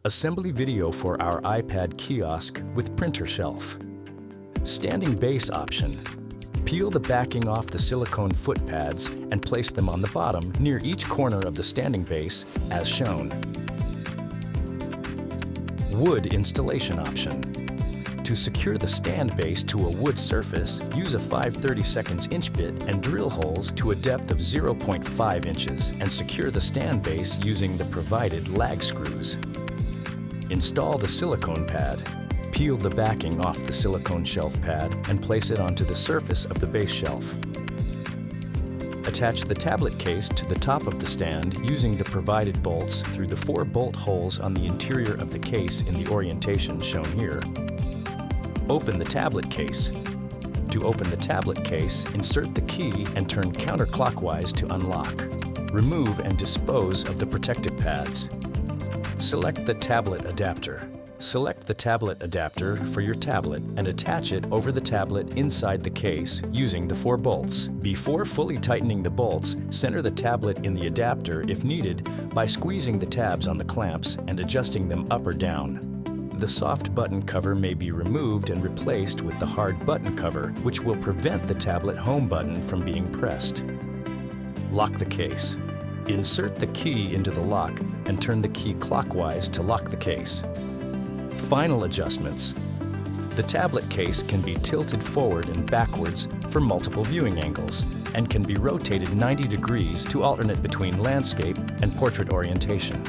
Assembly video for our iPad kiosk with printer shelf. Standing base option. Peel the backing off the silicone foot pads and place them on the bottom near each corner of the standing base as shown. Wood installation option. To secure the stand base to a wood surface, use a 5/32 inch bit and drill holes to a depth of 0.5 inches and secure the stand base using the provided lag screws. Install the silicone pad. Peel the backing off the silicone shelf pad and place it onto the surface of the base shelf. Attach the tablet case to the top of the stand using the provided bolts through the 4 bolt holes on the interior of the case in the orientation shown here. Open the tablet case. To open the tablet case, insert the key and turn counterclockwise to unlock. Remove and dispose of the protective pads. Select the tablet adapter. Select the tablet adapter for your tablet and attach it over the tablet inside the case using the 4 bolts. Before fully tightening the bolts, center the tablet in the adapter if needed by squeezing the tabs on the clamps and adjusting them up or down. The soft button cover may be removed and replaced with the hard button cover, which will prevent the tablet home button from being pressed. Lock the case. Insert the key into the lock and turn the key clockwise to lock the case. Final adjustments. The tablet case can be tilted forward and backwards for multiple viewing angles and can be rotated 90 degrees to alternate between landscape and portrait orientation.